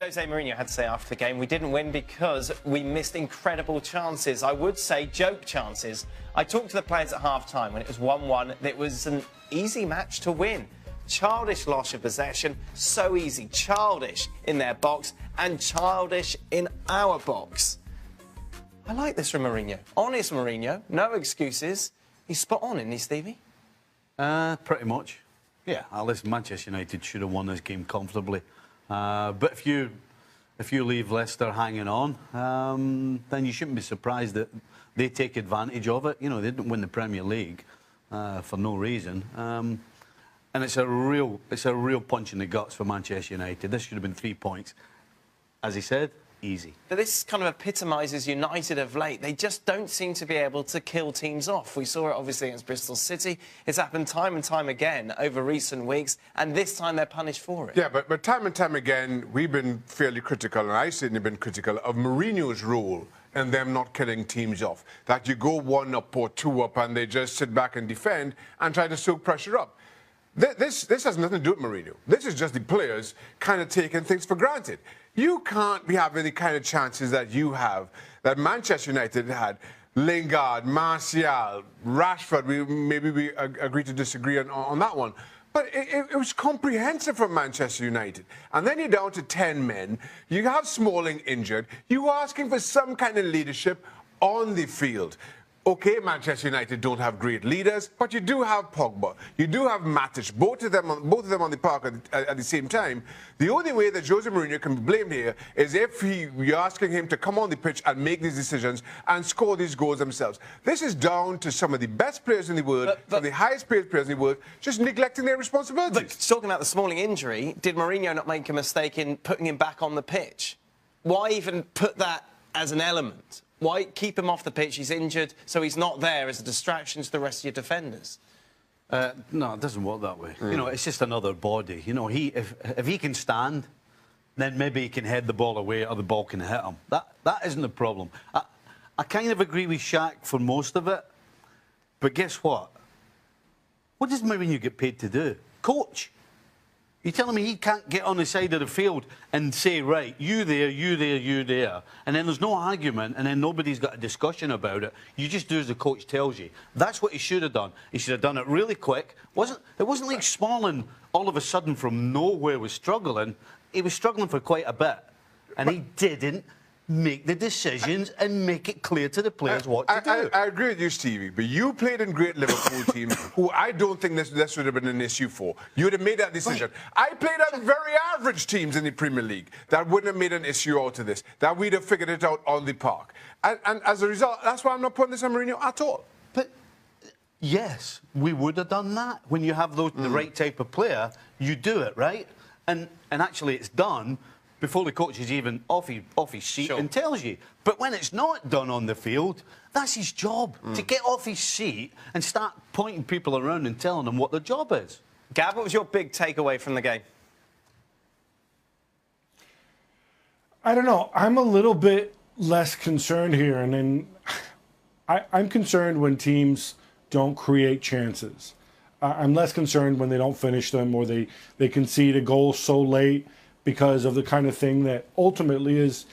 Jose Mourinho had to say after the game, we didn't win because we missed incredible chances. I would say joke chances. I talked to the players at half-time when it was 1-1 that it was an easy match to win. Childish loss of possession, so easy. Childish in their box and childish in our box. I like this from Mourinho. Honest Mourinho, no excuses. He's spot on, isn't he, Stevie? Pretty much. Yeah, at least Manchester United should have won this game comfortably. But if you leave Leicester hanging on, then you shouldn't be surprised that they take advantage of it. You know, they didn't win the Premier League for no reason, and it's a real punch in the guts for Manchester United. This should have been 3 points, as he said. Easy. But this kind of epitomises United of late. They just don't seem to be able to kill teams off. We saw it obviously against Bristol City. It's happened time and time again over recent weeks, and this time they're punished for it. Yeah, but time and time again, we've been fairly critical, and I've certainly been critical of Mourinho's role and them not killing teams off. That you go 1 up or 2 up and they just sit back and defend and try to soak pressure up. This has nothing to do with Mourinho. This is just the players kind of taking things for granted. You can't be having the kind of chances that you have, that Manchester United had. Lingard, Martial, Rashford, maybe we agree to disagree on that one. But it was comprehensive from Manchester United. And then you're down to 10 men. You have Smalling injured. You're asking for some kind of leadership on the field. Okay, Manchester United don't have great leaders, but you do have Pogba. You do have Matic, both of them on the park at the same time. The only way that Jose Mourinho can be blamed here is if you're asking him to come on the pitch and make these decisions and score these goals themselves. This is down to some of the best players in the world, some of the highest paid players in the world, just neglecting their responsibilities. But talking about the Smalling injury, did Mourinho not make a mistake in putting him back on the pitch? Why even put that as an element? Why keep him off the pitch? He's injured, so he's not there as a distraction to the rest of your defenders. No, it doesn't work that way. You know, it's just another body. You know, if he can stand, then maybe he can head the ball away or the ball can hit him. That isn't the problem. I kind of agree with Shaq for most of it, but guess what? What does Mourinho get paid to do? Coach. You're telling me he can't get on the side of the field and say, right, you there, you there, you there, and then there's no argument, and then nobody's got a discussion about it. You just do as the coach tells you. That's what he should have done. He should have done it really quick. It wasn't like Smalling all of a sudden from nowhere was struggling. He was struggling for quite a bit, and he didn't make the decisions and make it clear to the players what to do. I agree with you, Stevie, but you played in great Liverpool teams who I don't think this would have been an issue for. You would have made that decision. Right. I played on very average teams in the Premier League that wouldn't have made an issue out of this, that we'd have figured it out on the park. And as a result, that's why I'm not putting this on Mourinho at all. But yes, we would have done that. When you have the right type of player, you do it, right? And actually it's done before the coach is even off his seat and tells you. But when it's not done on the field, that's his job, to get off his seat and start pointing people around and telling them what their job is. Gab, what was your big takeaway from the game? I don't know. I'm a little bit less concerned here. And then I'm concerned when teams don't create chances. I'm less concerned when they don't finish them or they concede a goal so late, because of the kind of thing that ultimately is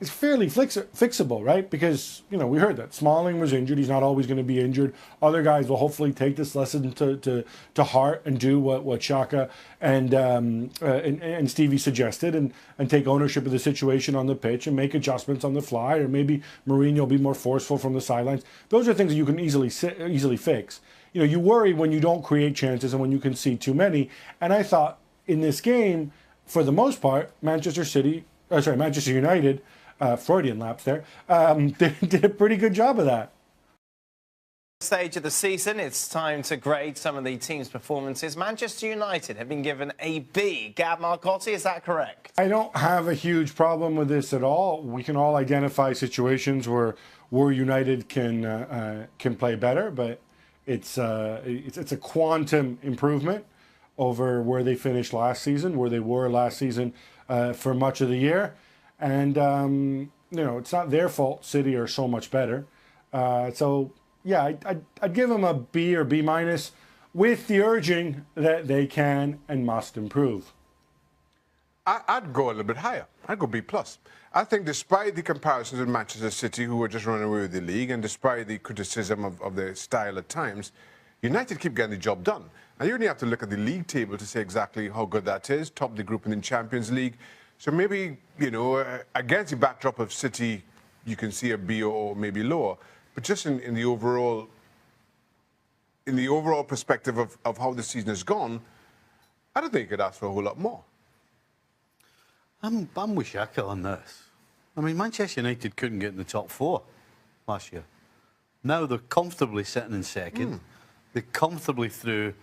fairly fixable, right? Because, you know, we heard that Smalling was injured. He's not always going to be injured. Other guys will hopefully take this lesson to heart and do what Xhaka and Stevie suggested and take ownership of the situation on the pitch and make adjustments on the fly, or maybe Mourinho will be more forceful from the sidelines. Those are things that you can easily fix. You know, you worry when you don't create chances and when you concede too many. And I thought in this game, for the most part, Manchester United, Freudian lapse there, did a pretty good job of that. Stage of the season, it's time to grade some of the team's performances. Manchester United have been given a B. Gab Marcotti, is that correct? I don't have a huge problem with this at all. We can all identify situations where United can play better, but it's a quantum improvement over where they finished last season, where they were last season for much of the year. And, you know, it's not their fault City are so much better. So, yeah, I'd give them a B or B minus with the urging that they can and must improve. I'd go a little bit higher. I'd go B+. I think despite the comparisons with Manchester City, who were just running away with the league, and despite the criticism of their style at times, United keep getting the job done. And you only have to look at the league table to say exactly how good that is. Top of the group in the Champions League. So maybe, you know, against the backdrop of City, you can see a B or maybe lower. But just in the overall perspective of how the season has gone, I don't think you could ask for a whole lot more. I'm with Shaka on this. I mean, Manchester United couldn't get in the top 4 last year. Now they're comfortably sitting in second. They're comfortably through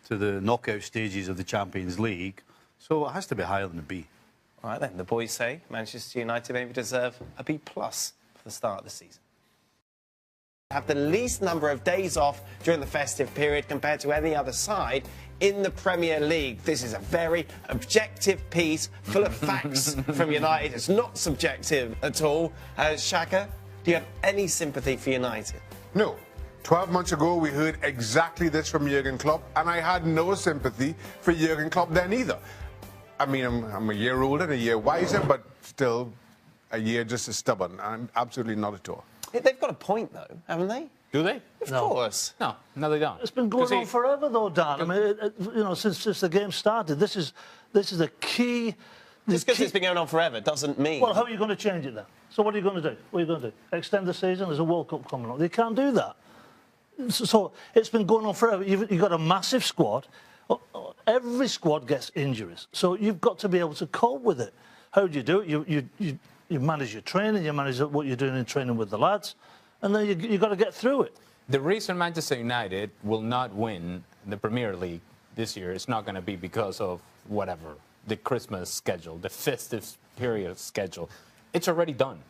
to the knockout stages of the Champions League. So it has to be higher than a B. All right, then. The boys say Manchester United maybe deserve a B+ for the start of the season. Have the least number of days off during the festive period compared to any other side in the Premier League. This is a very objective piece full of facts from United. It's not subjective at all. Shaka, do you have any sympathy for United? No. 12 months ago, we heard exactly this from Jurgen Klopp, and I had no sympathy for Jurgen Klopp then either. I mean, I'm a year older and a year wiser, but still a year just as stubborn. I'm absolutely not at all. They've got a point, though, haven't they? Do they? Of course. No, they don't. It's been going on forever, though, Dan. I mean, you know, since the game started, this is a key. Just because it's been going on forever doesn't mean. Well, how are you going to change it then? So what are you going to do? What are you going to do? Extend the season? There's a World Cup coming up. They can't do that. So it's been going on forever. You've got a massive squad. Every squad gets injuries, so you've got to be able to cope with it. How do you do it? You manage your training, you manage what you're doing in training with the lads, and then you've got to get through it. The reason Manchester United will not win the Premier League this year is not going to be because of whatever, the Christmas schedule, the festive period schedule. It's already done.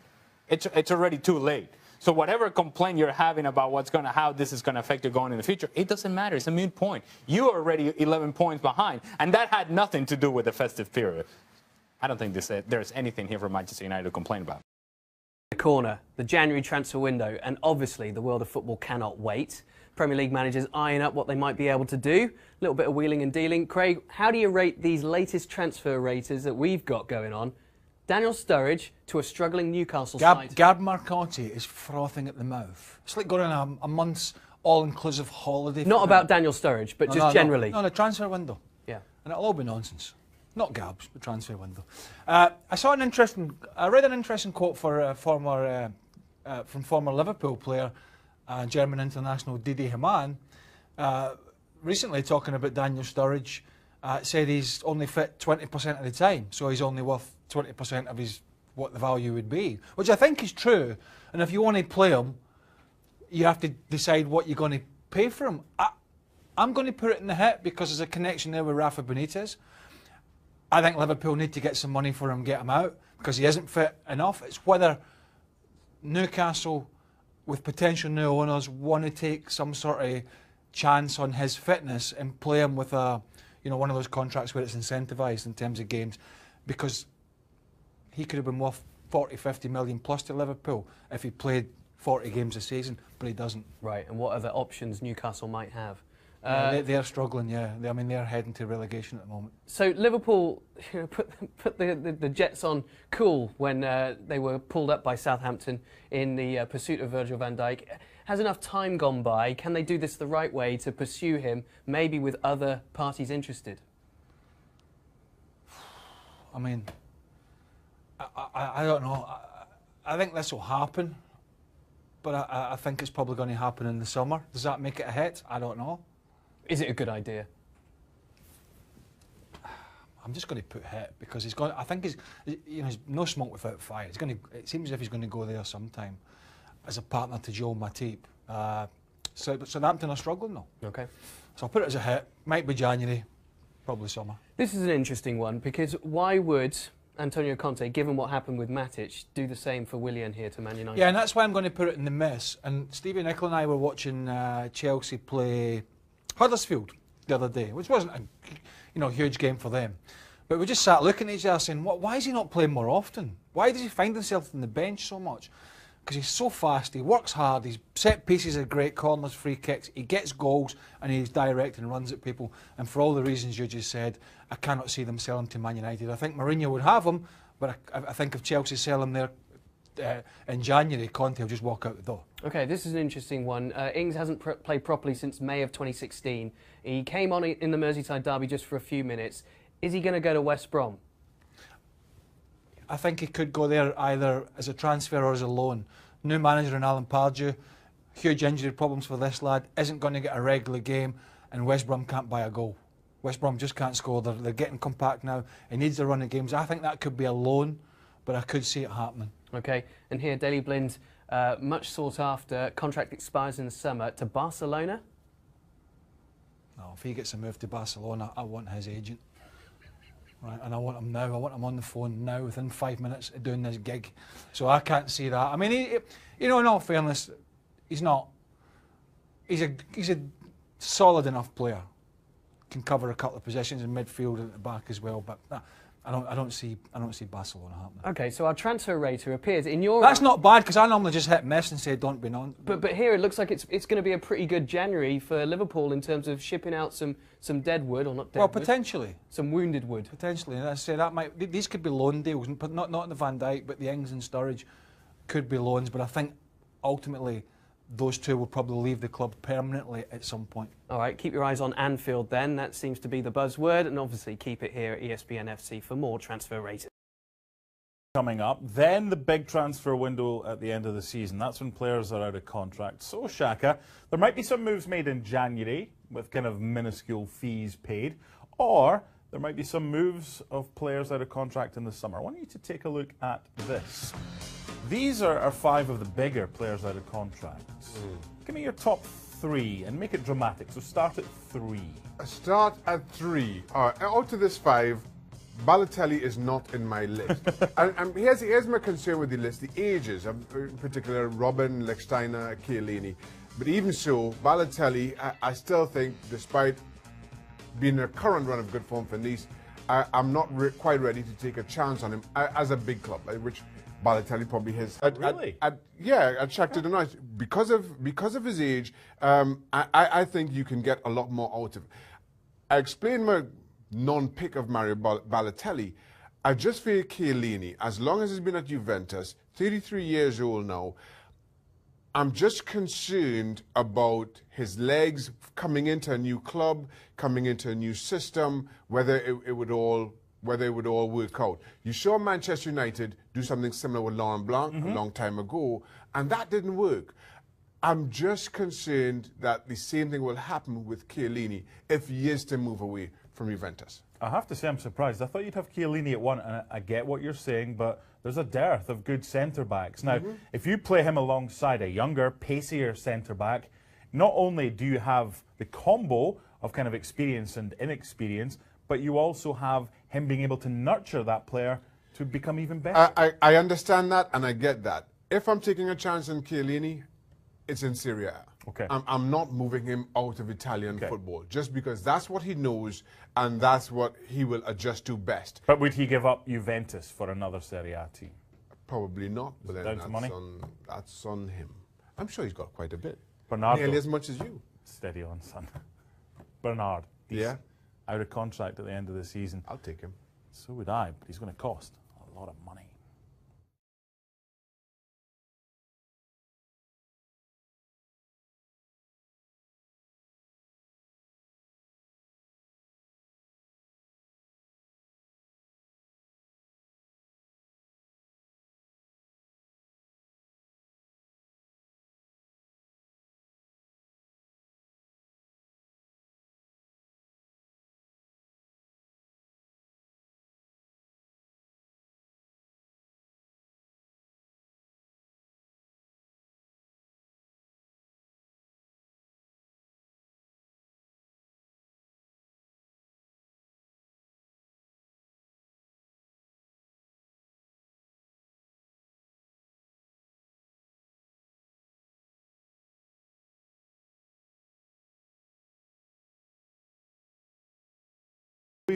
It's already too late. So whatever complaint you're having about how this is going to affect you going in the future, it doesn't matter. It's a moot point. You are already 11 points behind, and that had nothing to do with the festive period. I don't think there's anything here for Manchester United to complain about. The corner, the January transfer window, and obviously the world of football cannot wait. Premier League managers eyeing up what they might be able to do. A little bit of wheeling and dealing. Craig, how do you rate these latest transfer raters that we've got going on? Daniel Sturridge to a struggling Newcastle side. Gab Marcotti is frothing at the mouth. It's like going on a month's all-inclusive holiday. Not about Daniel Sturridge, but just generally. No, the transfer window. Yeah. And it'll all be nonsense. Not Gab's, the transfer window. I read an interesting quote from former Liverpool player, German international Didi Hamann, recently talking about Daniel Sturridge. Said he's only fit 20% of the time, so he's only worth 20% of what the value would be, which I think is true. And if you want to play him, you have to decide what you're going to pay for him. I'm going to put it in the hit because there's a connection there with Rafa Benitez. I think Liverpool need to get some money for him, get him out, because he isn't fit enough. It's whether Newcastle, with potential new owners, want to take some sort of chance on his fitness and play him with one of those contracts where it's incentivised in terms of games, because he could have been worth 40, 50 million plus to Liverpool if he played 40 games a season, but he doesn't. Right, and what other options Newcastle might have? They're struggling, yeah. I mean, they're heading to relegation at the moment. So Liverpool put the Jets on cool when they were pulled up by Southampton in the pursuit of Virgil van Dijk. Has enough time gone by? Can they do this the right way to pursue him, maybe with other parties interested? I mean, I don't know. I think this will happen, but I think it's probably going to happen in the summer. Does that make it a hit? I don't know. Is it a good idea? I'm just going to put hit because he's going. I think he's no smoke without fire. It seems as if he's going to go there sometime as a partner to Joel Matip. But Southampton are struggling though. Okay. So I'll put it as a hit. Might be January, probably summer. This is an interesting one because why would Antonio Conte, given what happened with Matic, do the same for Willian here to Man United? Yeah, and that's why I'm going to put it in the miss. And Stevie Nicol and I were watching Chelsea play Huddersfield the other day, which wasn't a huge game for them. But we just sat looking at each other saying, why is he not playing more often? Why does he find himself on the bench so much? because he's so fast, he works hard, his set pieces are great, corners, free kicks, he gets goals and he's direct and runs at people. And for all the reasons you just said, I cannot see them selling to Man United. I think Mourinho would have him, but I think if Chelsea sell him there in January, Conte will just walk out the door. Okay, this is an interesting one. Ings hasn't played properly since May of 2016. He came on in the Merseyside derby just for a few minutes. Is he going to go to West Brom? I think he could go there either as a transfer or as a loan. New manager in Alan Pardew, huge injury problems for this lad, isn't going to get a regular game, and West Brom can't buy a goal. West Brom just can't score. They're getting compact now. He needs to run the games. I think that could be a loan, but I could see it happening. Okay, and here, Daley Blind, much sought after, contract expires in the summer, to Barcelona? No, if he gets a move to Barcelona, I want his agent. Right, and I want him now. I want him on the phone now, within 5 minutes of doing this gig. So I can't see that. I mean, in all fairness, he's not. He's a solid enough player. Can cover a couple of positions in midfield and at the back as well. But I don't see Barcelona happening. Okay, so our transfer rate who appears in your. That's not bad, because I normally just hit miss and say don't be on. But here it looks like it's going to be a pretty good January for Liverpool in terms of shipping out some dead wood, or not dead wood. Well, potentially. Some wounded wood. Potentially, and I say that these could be loan deals, but not the Van Dijk, but the Ings and Sturridge could be loans. But I think ultimately those two will probably leave the club permanently at some point. All right, keep your eyes on Anfield then. That seems to be the buzzword, and obviously keep it here at ESPN FC for more transfer rates. Coming up, then the big transfer window at the end of the season. That's when players are out of contract. So, Shaka, there might be some moves made in January with kind of minuscule fees paid, or there might be some moves of players out of contract in the summer. I want you to take a look at this. These are 5 of the bigger players out of contract. Give me your top 3 and make it dramatic. So start at 3. Start at 3. Out of this 5, Balotelli is not in my list. and here's my concern with the list: the ages, in particular Robin, Leicester, Chiellini. But even so, Balotelli, I still think, despite being in a current run of good form for Nice, I'm not quite ready to take a chance on him as a big club, which Balotelli probably has. Really? At Shakhtar Donetsk, because of his age, I think you can get a lot more out of it. I explained my non-pick of Mario Balotelli. I just feel Chiellini, as long as he's been at Juventus, 33 years old now, I'm just concerned about his legs coming into a new club, coming into a new system, whether it would all work out. You saw Manchester United do something similar with Laurent Blanc a long time ago, and that didn't work. I'm just concerned that the same thing will happen with Chiellini if he is to move away from Juventus. I have to say I'm surprised. I thought you'd have Chiellini at 1, and I get what you're saying, but there's a dearth of good centre-backs. Now, if you play him alongside a younger, pacier centre-back, not only do you have the combo of kind of experience and inexperience, but you also have him being able to nurture that player to become even better. I understand that, and I get that. If I'm taking a chance on Chiellini, it's in Serie A. Okay. I'm not moving him out of Italian football, just because that's what he knows and that's what he will adjust to best. But would he give up Juventus for another Serie A team? Probably not, but then down to money? That's on him. I'm sure he's got quite a bit. Bernardo. Nearly as much as you. Steady on, son. Bernard. He's out of contract at the end of the season. I'll take him. So would I, but he's going to cost a lot of money.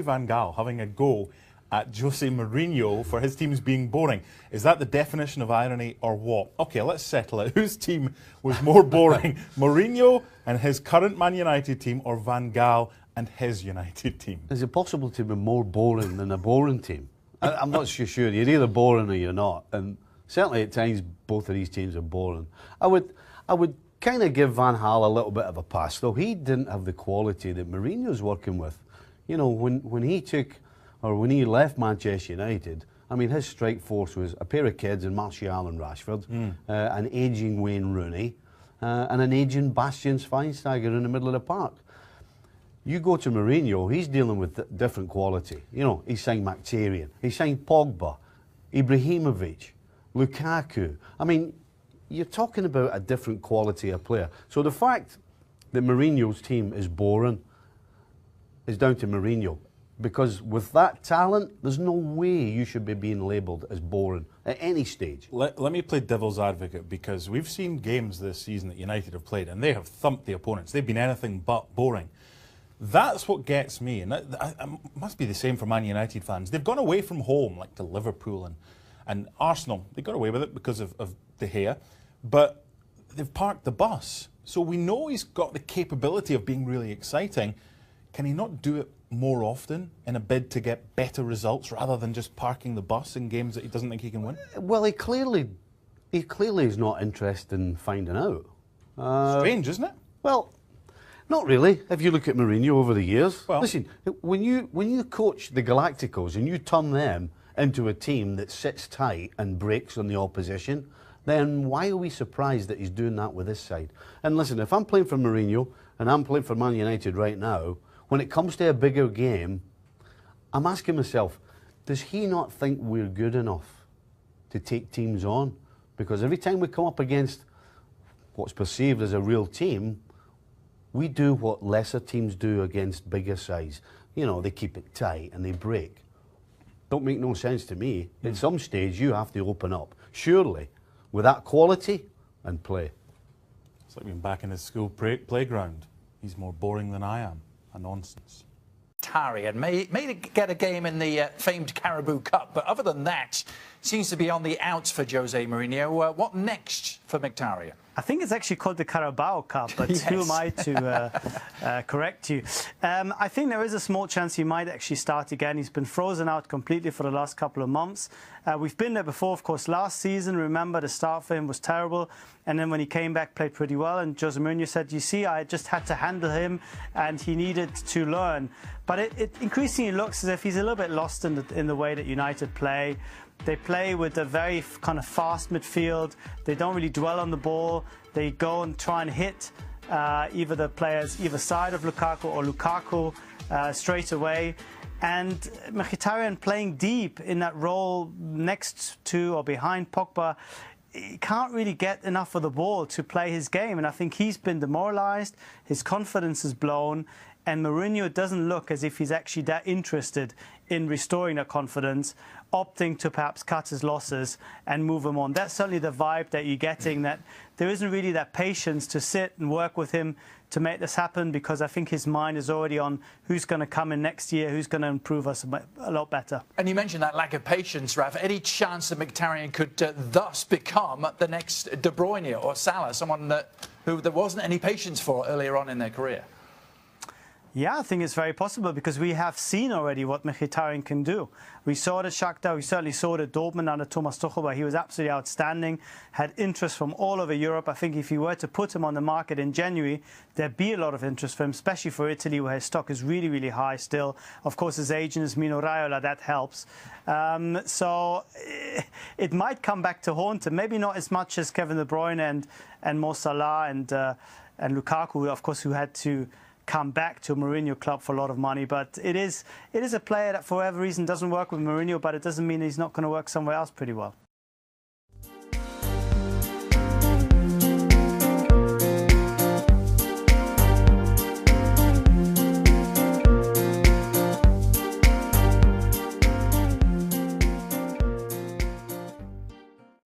Van Gaal having a go at Jose Mourinho for his teams being boring. Is that the definition of irony or what? Okay, let's settle it. Whose team was more boring? Mourinho and his current Man United team, or Van Gaal and his United team? Is it possible to be more boring than a boring team? I'm not so sure. You're either boring or you're not. And certainly at times both of these teams are boring. I would kind of give Van Gaal a little bit of a pass, though. He didn't have the quality that Mourinho's working with. You know, when he left Manchester United, I mean, his strike force was a pair of kids in Martial and Rashford, an ageing Wayne Rooney, and an ageing Bastian Schweinsteiger in the middle of the park. You go to Mourinho, he's dealing with different quality. You know, he signed Mkhitaryan, he signed Pogba, Ibrahimovic, Lukaku. I mean, you're talking about a different quality of player. So the fact that Mourinho's team is boring is down to Mourinho. Because with that talent, there's no way you should be being labelled as boring at any stage. Let me play devil's advocate, because we've seen games this season that United have played and they have thumped the opponents. They've been anything but boring. That's what gets me, and that must be the same for Man United fans. They've gone away from home, like to Liverpool and Arsenal. They got away with it because of De Gea, but they've parked the bus. So we know he's got the capability of being really exciting. Can he not do it more often in a bid to get better results rather than just parking the bus in games that he doesn't think he can win? Well, he clearly is not interested in finding out. Strange, isn't it? Well, not really. If you look at Mourinho over the years, well, listen, when you coach the Galacticos and you turn them into a team that sits tight and breaks on the opposition, then why are we surprised that he's doing that with this side? And listen, if I'm playing for Mourinho and I'm playing for Man United right now, when it comes to a bigger game, I'm asking myself, does he not think we're good enough to take teams on? Because every time we come up against what's perceived as a real team, we do what lesser teams do against bigger sides. You know, they keep it tight and they break. Don't make no sense to me. At some stage, you have to open up. Surely, with that quality, and play. It's like being back in his school playground. He's more boring than I am. A nonsense. And may get a game in the famed Carabao Cup, but other than that, seems to be on the outs for Jose Mourinho. What next for Mkhitaryan? I think it's actually called the Carabao Cup, but Yes. who am I to correct you? I think there is a small chance he might actually start again. He's been frozen out completely for the last couple of months. We've been there before, of course, last season. Remember, the start for him was terrible. And then when he came back, played pretty well. And Jose Mourinho said, you see, I just had to handle him and he needed to learn. But it increasingly looks as if he's a little bit lost in the way that United play. They play with a very kind of fast midfield. They don't really dwell on the ball. They go and try and hit either the players either side of Lukaku or Lukaku straight away. And Mkhitaryan playing deep in that role next to or behind Pogba, he can't really get enough of the ball to play his game. And I think he's been demoralised. His confidence is blown. And Mourinho doesn't look as if he's actually that interested in restoring that confidence, opting to perhaps cut his losses and move him on. That's certainly the vibe that you're getting, that there isn't really that patience to sit and work with him to make this happen, because I think his mind is already on who's going to come in next year, who's going to improve us a lot better. And you mentioned that lack of patience, Raf. Any chance that Mkhitaryan could thus become the next De Bruyne or Salah, someone who there wasn't any patience for earlier on in their career? Yeah, I think it's very possible, because we have seen already what Mkhitaryan can do. We saw it at Shakhtar, we certainly saw it at Dortmund under Thomas Tuchel, where he was absolutely outstanding, had interest from all over Europe. I think if you were to put him on the market in January, there'd be a lot of interest for him, especially for Italy, where his stock is really, really high still. Of course, his agent is Mino Raiola, that helps. So it might come back to haunt him. Maybe not as much as Kevin De Bruyne and Mo Salah and Lukaku, of course, who had to come back to a Mourinho club for a lot of money. But it is a player that for whatever reason doesn't work with Mourinho, but it doesn't mean he's not going to work somewhere else pretty well.